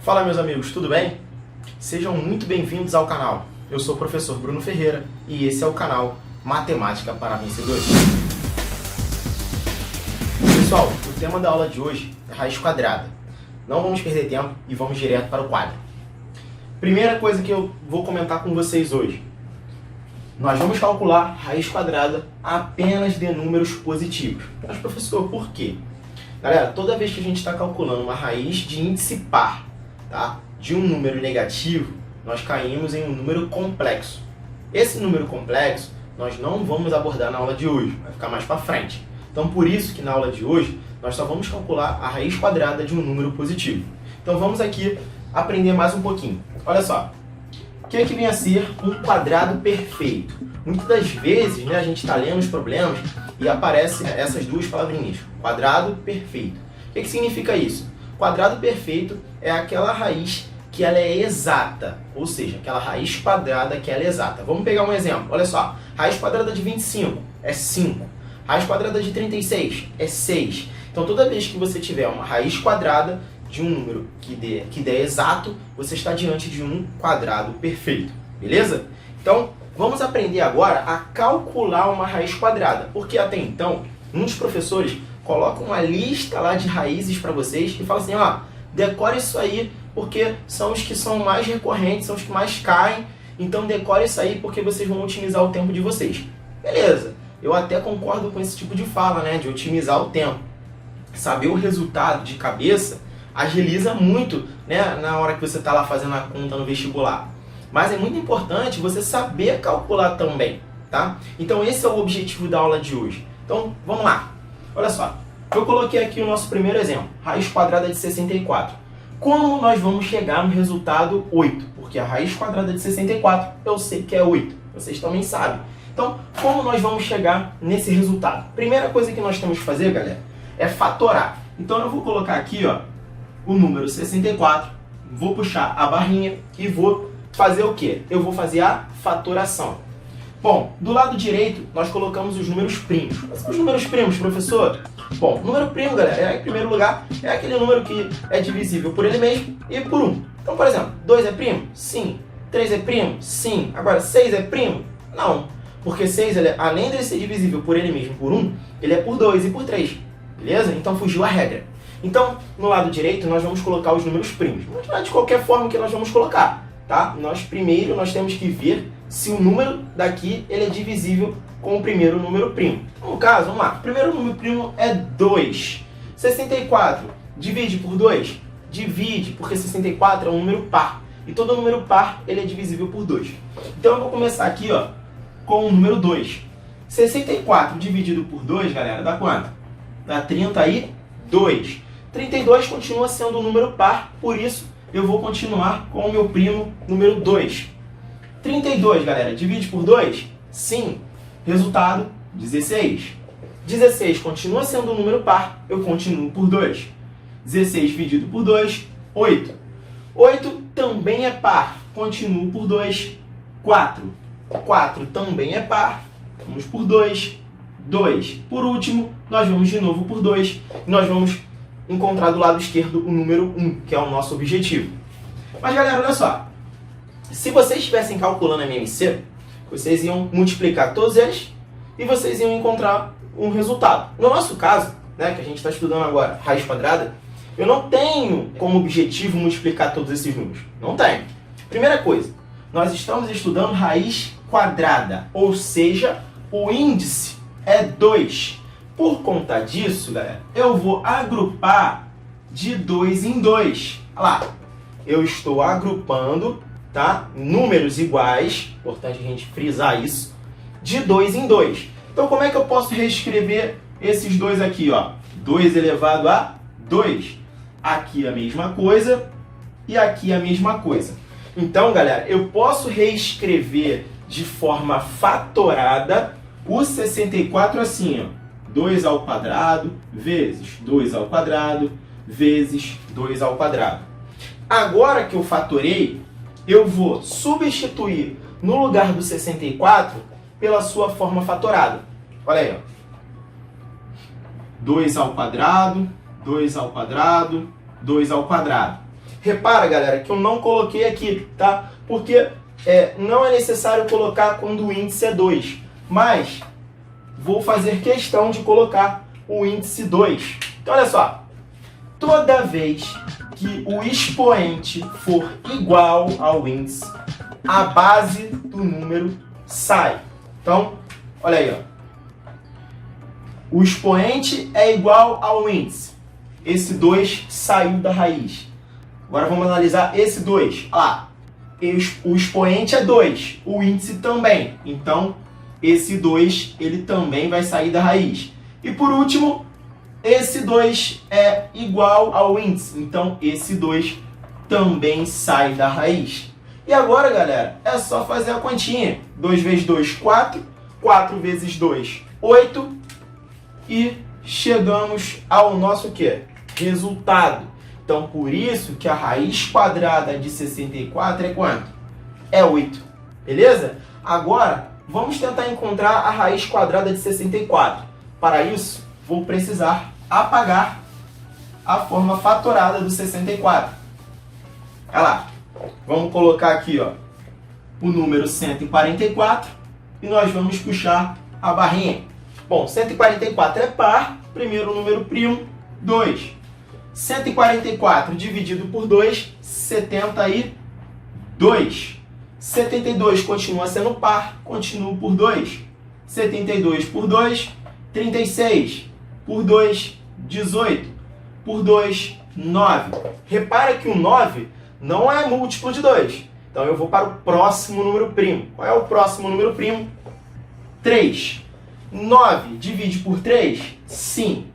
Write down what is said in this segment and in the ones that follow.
Fala meus amigos, tudo bem? Sejam muito bem-vindos ao canal. Eu sou o professor Bruno Ferreira e esse é o canal Matemática para Vencedores. Pessoal, o tema da aula de hoje é raiz quadrada. Não vamos perder tempo e vamos direto para o quadro. Primeira coisa que eu vou comentar com vocês hoje. Nós vamos calcular raiz quadrada apenas de números positivos. Mas professor, por quê? Galera, toda vez que a gente está calculando uma raiz de índice par, tá, de um número negativo, nós caímos em um número complexo. Esse número complexo nós não vamos abordar na aula de hoje, vai ficar mais para frente. Então por isso que na aula de hoje nós só vamos calcular a raiz quadrada de um número positivo. Então vamos aqui aprender mais um pouquinho. Olha só, o que vem a ser um quadrado perfeito? Muitas das vezes, né, a gente está lendo os problemas e aparecem essas duas palavrinhas, quadrado perfeito. O que significa isso? Quadrado perfeito é aquela raiz que ela é exata, ou seja, aquela raiz quadrada que ela é exata. Vamos pegar um exemplo, olha só, raiz quadrada de 25 é 5, raiz quadrada de 36 é 6. Então toda vez que você tiver uma raiz quadrada de um número que dê exato, você está diante de um quadrado perfeito, beleza? Então vamos aprender agora a calcular uma raiz quadrada, porque até então muitos professores colocam uma lista lá de raízes para vocês e falam assim, ó, decore isso aí porque são os que são mais recorrentes, são os que mais caem, então decore isso aí porque vocês vão otimizar o tempo de vocês. Beleza, eu até concordo com esse tipo de fala, né, de otimizar o tempo. Saber o resultado de cabeça agiliza muito, né, na hora que você está lá fazendo a conta no vestibular. Mas é muito importante você saber calcular também, tá? Então esse é o objetivo da aula de hoje. Então vamos lá. Olha só, eu coloquei aqui o nosso primeiro exemplo, raiz quadrada de 64. Como nós vamos chegar no resultado 8? Porque a raiz quadrada de 64 eu sei que é 8, vocês também sabem. Então, como nós vamos chegar nesse resultado? Primeira coisa que nós temos que fazer, galera, é fatorar. Então eu vou colocar aqui, ó, o número 64, vou puxar a barrinha e vou fazer o quê? Eu vou fazer a fatoração. Bom, do lado direito, nós colocamos os números primos. Quais são os números primos, professor? Bom, número primo, galera, em primeiro lugar, é aquele número que é divisível por ele mesmo e por 1. Então, por exemplo, 2 é primo? Sim. 3 é primo? Sim. Agora, 6 é primo? Não. Porque 6, além de ser divisível por ele mesmo por 1, ele é por 2 e por 3. Beleza? Então, fugiu a regra. Então, no lado direito, nós vamos colocar os números primos. Mas não é de qualquer forma que nós vamos colocar, tá? Primeiro, nós temos que ver se o número daqui ele é divisível com o primeiro número primo. Então, no caso, vamos lá. O primeiro número primo é 2. 64 divide por 2? Divide, porque 64 é um número par. E todo número par ele é divisível por 2. Então, eu vou começar aqui, ó, com o número 2. 64 dividido por 2, galera, dá quanto? Dá 32. 32 continua sendo um número par, por isso eu vou continuar com o meu primo número 2. 32, galera, divide por 2? Sim. Resultado, 16. 16 continua sendo um número par, eu continuo por 2. 16 dividido por 2, 8. 8 também é par, continuo por 2. 4. 4 também é par, vamos por 2. 2. Por último, nós vamos de novo por 2. E nós vamos encontrar do lado esquerdo o número 1, que é o nosso objetivo. Mas, galera, olha só. Se vocês estivessem calculando MMC, vocês iam multiplicar todos eles e vocês iam encontrar um resultado. No nosso caso, né, que a gente está estudando agora, raiz quadrada, eu não tenho como objetivo multiplicar todos esses números. Não tenho. Primeira coisa, nós estamos estudando raiz quadrada, ou seja, o índice é 2. Por conta disso, galera, eu vou agrupar de 2 em 2. Olha lá, eu estou agrupando, tá? Números iguais, importante a gente frisar isso, de 2 em 2. Então, como é que eu posso reescrever esses dois aqui, ó? 2 elevado a 2. Aqui a mesma coisa e aqui a mesma coisa. Então, galera, eu posso reescrever de forma fatorada o 64 assim, ó. 2 ao quadrado vezes 2 ao quadrado vezes 2 ao quadrado. Agora que eu fatorei, eu vou substituir no lugar do 64 pela sua forma fatorada. Olha aí, ó. 2 ao quadrado, 2 ao quadrado, 2 ao quadrado. Repara, galera, que eu não coloquei aqui, tá? Porque não é necessário colocar quando o índice é 2, mas vou fazer questão de colocar o índice 2. Então, olha só, toda vez que o expoente for igual ao índice, a base do número sai. Então, olha aí, ó. O expoente é igual ao índice. Esse 2 saiu da raiz. Agora vamos analisar esse 2. Olha lá. O expoente é 2, o índice também. Então, esse 2 ele também vai sair da raiz. E por último, esse 2 é igual ao índice. Então, esse 2 também sai da raiz. E agora, galera, é só fazer a continha. 2 vezes 2, 4. 4 vezes 2, 8. E chegamos ao nosso quê? Resultado. Então, por isso que a raiz quadrada de 64 é quanto? É 8. Beleza? Agora, vamos tentar encontrar a raiz quadrada de 64. Para isso, vou precisar apagar a forma fatorada do 64. Olha lá. Vamos colocar aqui, ó, o número 144 e nós vamos puxar a barrinha. Bom, 144 é par, primeiro número primo, 2. 144 dividido por 2, 72. 72 continua sendo par, continuo por 2. 72 por 2, 36. Por 2, 18. Por 2, 9. Repara que o 9 não é múltiplo de 2. Então eu vou para o próximo número primo. Qual é o próximo número primo? 3. 9 divide por 3? Sim.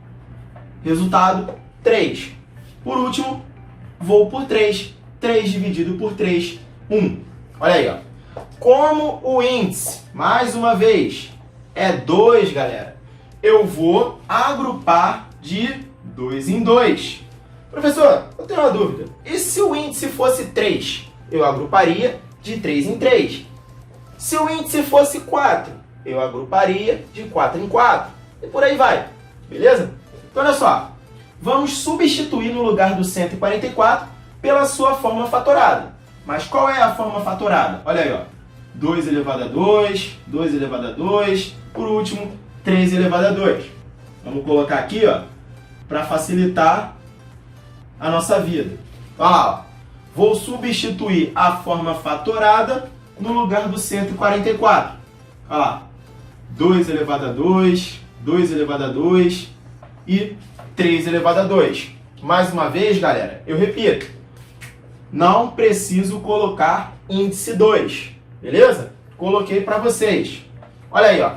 Resultado, 3. Por último, vou por 3. 3 dividido por 3, 1. Olha aí, ó. Como o índice, mais uma vez, é 2, galera, eu vou agrupar de 2 em 2. Professor, eu tenho uma dúvida. E se o índice fosse 3? Eu agruparia de 3 em 3. Se o índice fosse 4, eu agruparia de 4 em 4. E por aí vai. Beleza? Então, olha só. Vamos substituir no lugar do 144 pela sua forma fatorada. Mas qual é a forma fatorada? Olha aí, ó. 2 elevado a 2, 2 elevado a 2, por último, 3 elevado a 2. Vamos colocar aqui, ó, para facilitar a nossa vida. Olha lá, ó. Vou substituir a forma fatorada no lugar do 144. Olha lá. 2 elevado a 2, 2 elevado a 2 e 3 elevado a 2. Mais uma vez, galera, eu repito. Não preciso colocar índice 2, beleza? Coloquei para vocês. Olha aí, ó.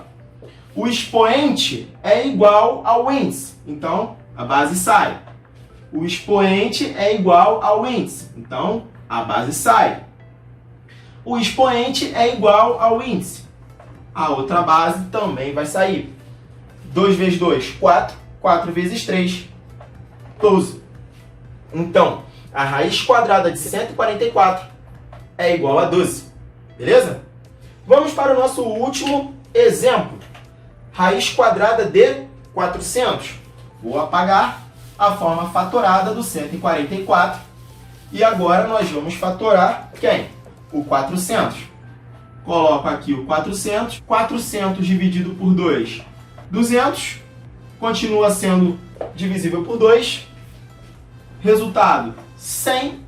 O expoente é igual ao índice, então a base sai. O expoente é igual ao índice, então a base sai. O expoente é igual ao índice, a outra base também vai sair. 2 vezes 2, 4. 4 vezes 3, 12. Então, a raiz quadrada de 144 é igual a 12. Beleza? Vamos para o nosso último exemplo. Raiz quadrada de 400. Vou apagar a forma fatorada do 144. E agora nós vamos fatorar quem? O 400. Coloco aqui o 400. 400 dividido por 2, 200. Continua sendo divisível por 2. Resultado, 100.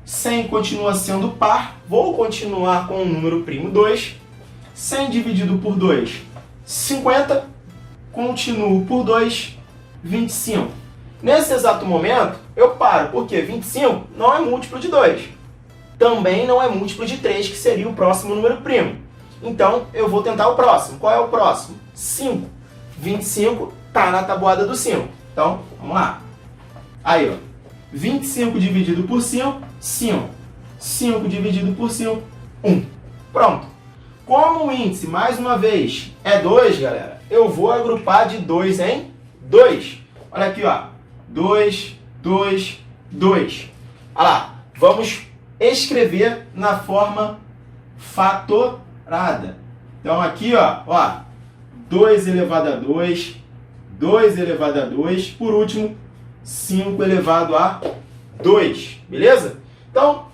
100 continua sendo par. Vou continuar com o número primo 2. 100 dividido por 2, 50. Continuo por 2, 25. Nesse exato momento, eu paro, porque 25 não é múltiplo de 2. Também não é múltiplo de 3, que seria o próximo número primo. Então, eu vou tentar o próximo. Qual é o próximo? 5. 25 está na tabuada do 5. Então, vamos lá. Aí, ó. 25 dividido por 5, 5. 5 dividido por 5, 1. Pronto. Como o índice, mais uma vez, é 2, galera, eu vou agrupar de 2 em 2. Olha aqui, ó. 2, 2, 2. Olha lá. Vamos escrever na forma fatorada. Então, aqui, ó, 2 elevado a 2, 2 elevado a 2, por último, 5 elevado a 2, beleza? Então,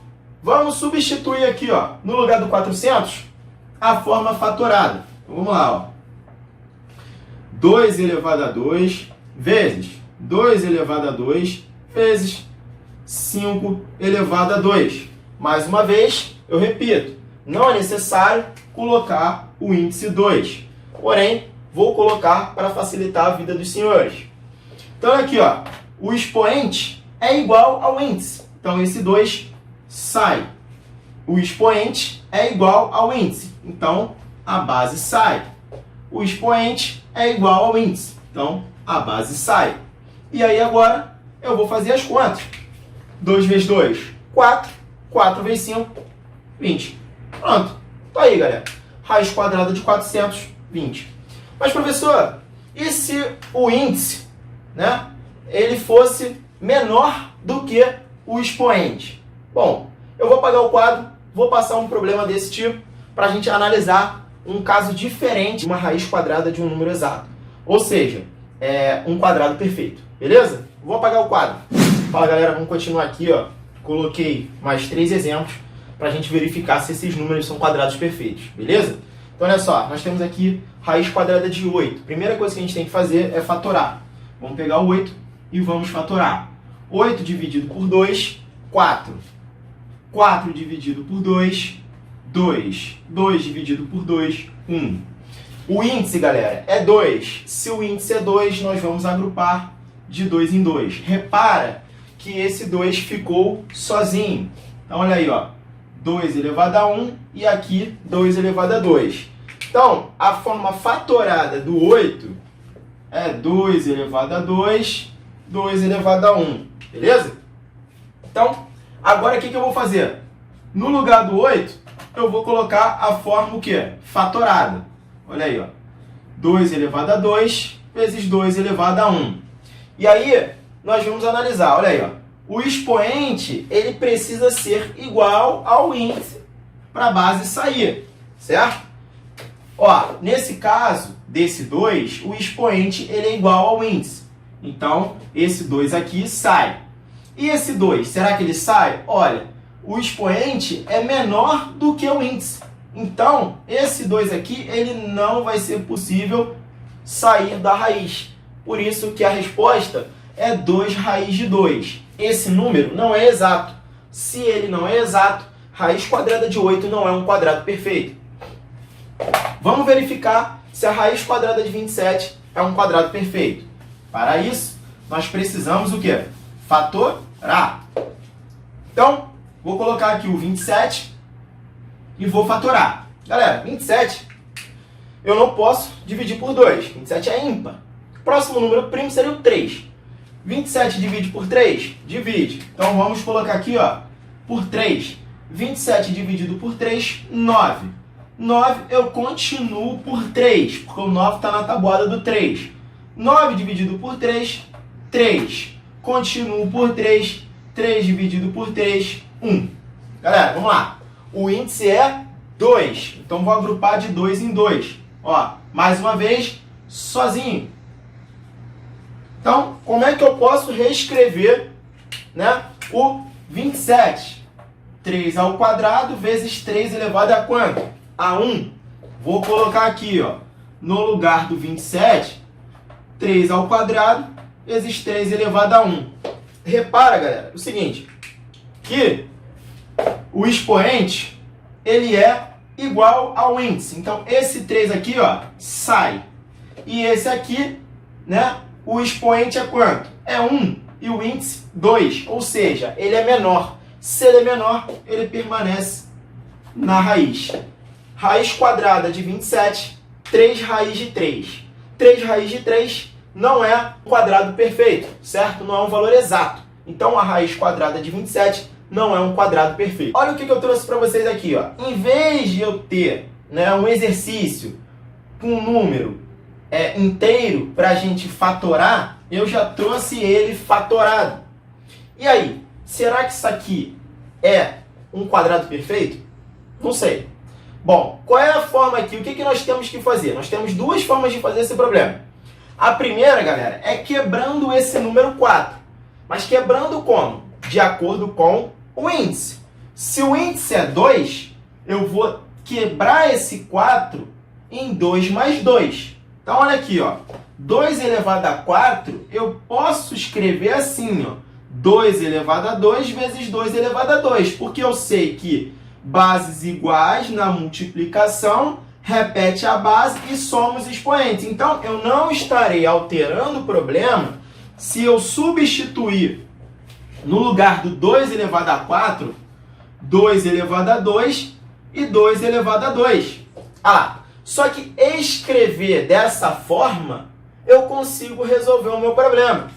vamos substituir aqui, ó, no lugar do 400, a forma fatorada. Então, vamos lá, ó. 2 elevado a 2 vezes 2 elevado a 2 vezes 5 elevado a 2. Mais uma vez, eu repito, não é necessário colocar o índice 2. Porém, vou colocar para facilitar a vida dos senhores. Então, aqui, ó, o expoente é igual ao índice. Então, esse 2 sai. O expoente é igual ao índice. Então, a base sai. O expoente é igual ao índice. Então, a base sai. E aí, agora, eu vou fazer as contas. 2 vezes 2, 4. 4 vezes 5, 20. Pronto. Tá aí, galera. Raiz quadrada de 420. Mas, professor, e se o índice, né, ele fosse menor do que o expoente? Bom, eu vou apagar o quadro, vou passar um problema desse tipo para a gente analisar um caso diferente de uma raiz quadrada de um número exato. Ou seja, um quadrado perfeito. Beleza? Vou apagar o quadro. Fala, galera, vamos continuar aqui, ó. Coloquei mais 3 exemplos para a gente verificar se esses números são quadrados perfeitos. Beleza? Então, olha só, nós temos aqui raiz quadrada de 8. Primeira coisa que a gente tem que fazer é fatorar. Vamos pegar o 8 e vamos fatorar. 8 dividido por 2, 4. 4 dividido por 2, 2. 2 dividido por 2, 1. O índice, galera, é 2. Se o índice é 2, nós vamos agrupar de 2 em 2. Repara que esse 2 ficou sozinho. Então, olha aí, ó. 2 elevado a 1 e aqui 2 elevado a 2. Então, a forma fatorada do 8 é 2 elevado a 2, 2 elevado a 1. Beleza? Então, agora o que eu vou fazer? No lugar do 8, eu vou colocar a forma o quê? Fatorada. Olha aí, ó. 2 elevado a 2 vezes 2 elevado a 1. E aí, nós vamos analisar. Olha aí, ó. O expoente, ele precisa ser igual ao índice para a base sair, certo? Ó, nesse caso, desse 2, o expoente ele é igual ao índice. Então, esse 2 aqui sai. E esse 2, será que ele sai? Olha, o expoente é menor do que o índice. Então, esse 2 aqui, ele não vai ser possível sair da raiz. Por isso que a resposta é 2 raiz de 2. Esse número não é exato. Se ele não é exato, raiz quadrada de 8 não é um quadrado perfeito. Vamos verificar se a raiz quadrada de 27 é um quadrado perfeito. Para isso, nós precisamos o quê? Fatorar. Então, vou colocar aqui o 27 e vou fatorar. Galera, 27 eu não posso dividir por 2. 27 é ímpar. O próximo número primo seria o 3. 27 divide por 3? Divide. Então, vamos colocar aqui, ó, por 3. 27 dividido por 3, 9. 9 eu continuo por 3, porque o 9 está na tabuada do 3. 9 dividido por 3, 3. Continuo por 3. 3 dividido por 3, 1. Galera, vamos lá. O índice é 2. Então, vou agrupar de 2 em 2. Ó, mais uma vez, sozinho. Então, como é que eu posso reescrever, né, o 27? 3 ao quadrado vezes 3 elevado a quanto? A 1. Vou colocar aqui, ó, no lugar do 27, 3 ao quadrado vezes 3 elevado a 1. Repara, galera, o seguinte, que o expoente, ele é igual ao índice. Então, esse 3 aqui, ó, sai. E esse aqui, né, o expoente é quanto? É 1 e o índice 2, ou seja, ele é menor. Se ele é menor, ele permanece na raiz. Raiz quadrada de 27, 3 raiz de 3. 3 raiz de 3 não é um quadrado perfeito, certo? Não é um valor exato. Então, a raiz quadrada de 27 não é um quadrado perfeito. Olha o que eu trouxe para vocês aqui, ó. Em vez de eu ter, né, um exercício com um número inteiro para a gente fatorar, eu já trouxe ele fatorado. E aí, será que isso aqui é um quadrado perfeito? Não sei. Bom, qual é a forma aqui? O que nós temos que fazer? Nós temos duas formas de fazer esse problema. A primeira, galera, é quebrando esse número 4. Mas quebrando como? De acordo com o índice. Se o índice é 2, eu vou quebrar esse 4 em 2 mais 2. Então, olha aqui, ó. 2 elevado a 4, eu posso escrever assim, ó. 2 elevado a 2 vezes 2 elevado a 2, porque eu sei que bases iguais na multiplicação repete a base e soma os expoentes. Então, eu não estarei alterando o problema se eu substituir no lugar do 2 elevado a 4, 2 elevado a 2 e 2 elevado a 2. Só que escrever dessa forma, eu consigo resolver o meu problema.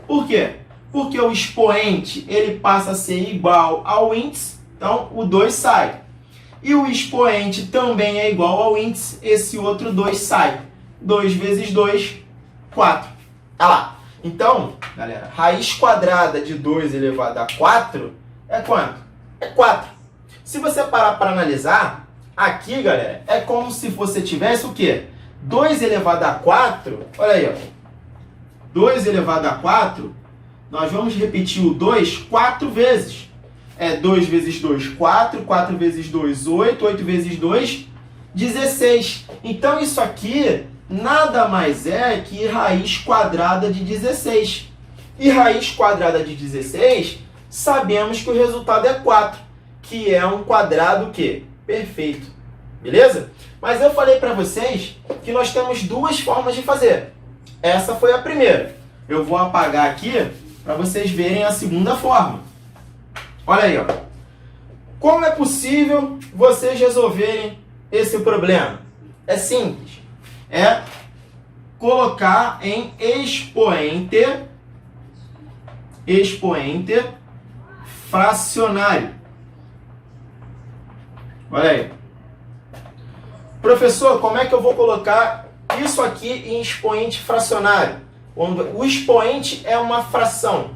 Por quê? Porque o expoente ele passa a ser igual ao índice, então o 2 sai. E o expoente também é igual ao índice, esse outro 2 sai. 2 vezes 2, 4. Então, galera, raiz quadrada de 2 elevado a 4 é quanto? É 4. Se você parar para analisar, aqui, galera, é como se você tivesse o quê? 2 elevado a 4, olha aí, ó. 2 elevado a 4, nós vamos repetir o 2 4 vezes. 2 vezes 2, 4, 4 vezes 2, 8, 8 vezes 2, 16. Então, isso aqui nada mais é que raiz quadrada de 16. E raiz quadrada de 16, sabemos que o resultado é 4, que é um quadrado o quê? Perfeito. Beleza? Mas eu falei para vocês que nós temos duas formas de fazer. Essa foi a primeira. Eu vou apagar aqui para vocês verem a segunda forma. Olha aí, ó. Como é possível vocês resolverem esse problema? É simples. É colocar em expoente fracionário. Olha aí. Professor, como é que eu vou colocar isso aqui em expoente fracionário? O expoente é uma fração.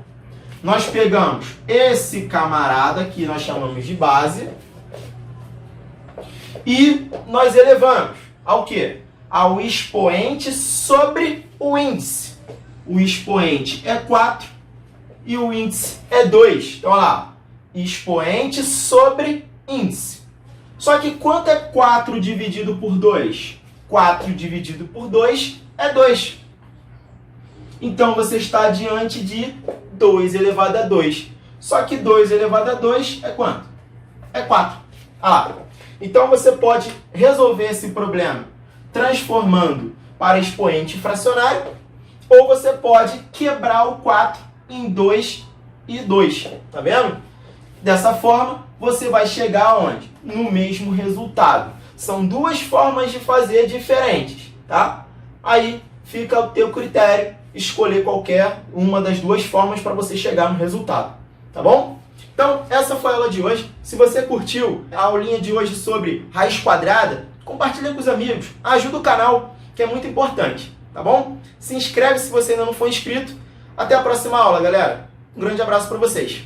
Nós pegamos esse camarada que nós chamamos de base e nós elevamos ao quê? Ao expoente sobre o índice. O expoente é 4 e o índice é 2. Então, olha lá. Expoente sobre índice. Só que quanto é 4 dividido por 2? 4 dividido por 2 é 2. Então, você está diante de 2 elevado a 2. Só que 2 elevado a 2 é quanto? É 4. Então, você pode resolver esse problema transformando para expoente fracionário, ou você pode quebrar o 4 em 2 e 2. Tá vendo? Dessa forma, você vai chegar aonde? No mesmo resultado. São duas formas de fazer diferentes, tá? Aí fica ao teu critério escolher qualquer uma das duas formas para você chegar no resultado, tá bom? Então, essa foi a aula de hoje. Se você curtiu a aulinha de hoje sobre raiz quadrada, compartilha com os amigos, ajuda o canal, que é muito importante, tá bom? Se inscreve se você ainda não for inscrito. Até a próxima aula, galera. Um grande abraço para vocês.